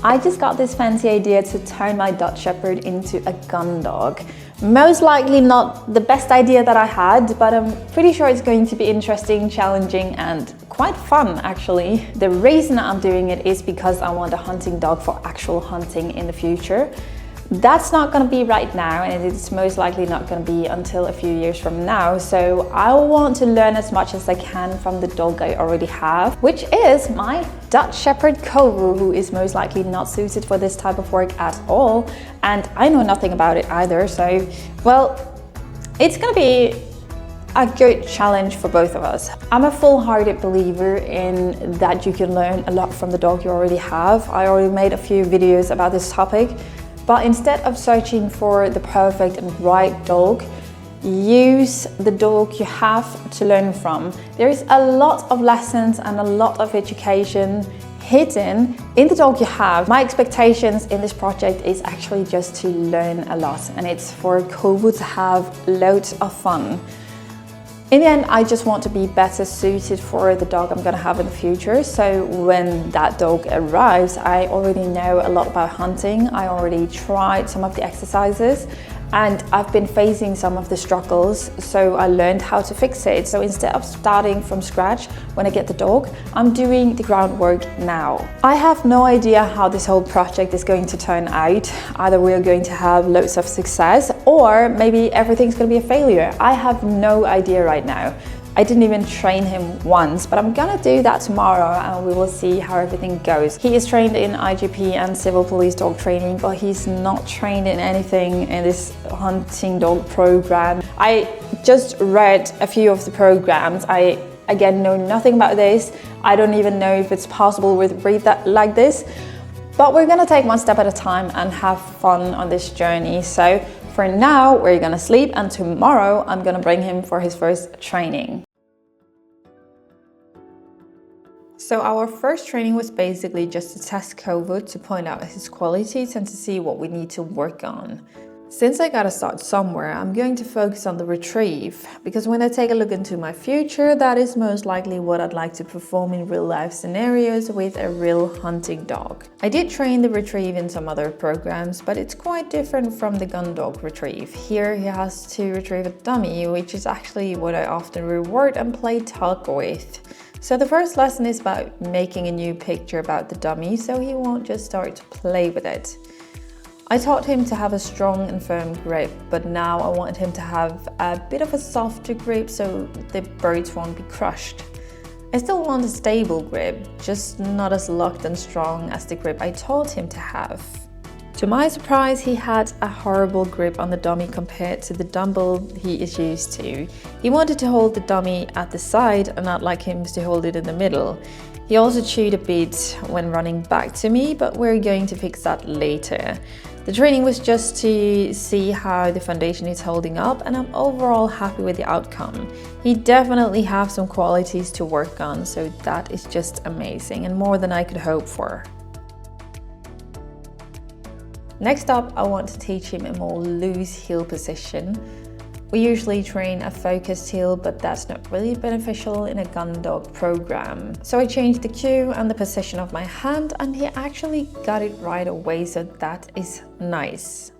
I just got this fancy idea to turn my Dutch Shepherd into a Gundog. Most likely not the best idea that I had, but I'm pretty sure it's going to be interesting, challenging, and quite fun actually. The reason I'm doing it is because I want a hunting dog for actual hunting in the future. That's not going to be right now, and it's most likely not going to be until a few years from now. So I want to learn as much as I can from the dog I already have, which is my Dutch Shepherd Kovu, who is most likely not suited for this type of work at all. And I know nothing about it either. So, well, it's going to be a good challenge for both of us. I'm a full-hearted believer in that you can learn a lot from the dog you already have. I already made a few videos about this topic. But instead of searching for the perfect and right dog, use the dog you have to learn from. There is a lot of lessons and a lot of education hidden in the dog you have. My expectations in this project is actually just to learn a lot, and it's for Kovu to have loads of fun. In the end, I just want to be better suited for the dog I'm going to have in the future. So when that dog arrives, I already know a lot about hunting. I already tried some of the exercises, and I've been facing some of the struggles, so I learned how to fix it. So instead of starting from scratch when I get the dog, I'm doing the groundwork now. I have no idea how this whole project is going to turn out. Either we're going to have loads of success, or maybe everything's going to be a failure. I have no idea right now. I didn't even train him once, but I'm gonna do that tomorrow and we will see how everything goes. He is trained in IGP and civil police dog training, but he's not trained in anything in this hunting dog program. I just read a few of the programs. I, again, know nothing about this. I don't even know if it's possible with a breed that like this, but we're gonna take one step at a time and have fun on this journey. So for now, we're gonna sleep, and tomorrow I'm gonna bring him for his first training. So our first training was basically just to test Kovu, to point out his qualities and to see what we need to work on. Since I gotta start somewhere, I'm going to focus on the retrieve, because when I take a look into my future, that is most likely what I'd like to perform in real life scenarios with a real hunting dog. I did train the retrieve in some other programs, but it's quite different from the Gundog retrieve. Here he has to retrieve a dummy, which is actually what I often reward and play tug with. So the first lesson is about making a new picture about the dummy, so he won't just start to play with it. I taught him to have a strong and firm grip, but now I want him to have a bit of a softer grip so the birds won't be crushed. I still want a stable grip, just not as locked and strong as the grip I taught him to have. To my surprise, he had a horrible grip on the dummy compared to the dumble he is used to. He wanted to hold the dummy at the side and not like him to hold it in the middle. He also chewed a bit when running back to me, but we're going to fix that later. The training was just to see how the foundation is holding up, and I'm overall happy with the outcome. He definitely has some qualities to work on, so that is just amazing and more than I could hope for. Next up, I want to teach him a more loose heel position. We usually train a focused heel, but that's not really beneficial in a Gundog program. So I changed the cue and the position of my hand, and he actually got it right away, so that is nice.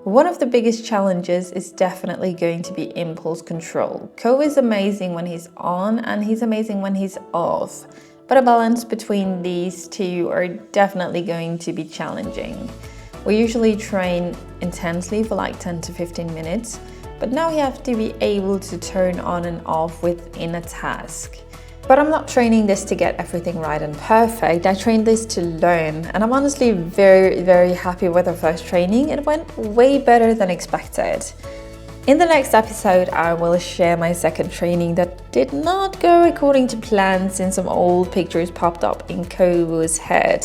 One of the biggest challenges is definitely going to be impulse control. Kovu is amazing when he's on, and he's amazing when he's off. But a balance between these two are definitely going to be challenging. We usually train intensely for like 10 to 15 minutes, but now you have to be able to turn on and off within a task. But I'm not training this to get everything right and perfect. I trained this to learn, and I'm honestly very happy with our first training. It went way better than expected. In the next episode, I will share my second training that did not go according to plan, since some old pictures popped up in Kovu's head.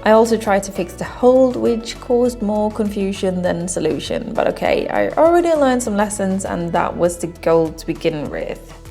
I also tried to fix the hold, which caused more confusion than solution, but okay, I already learned some lessons and that was the goal to begin with.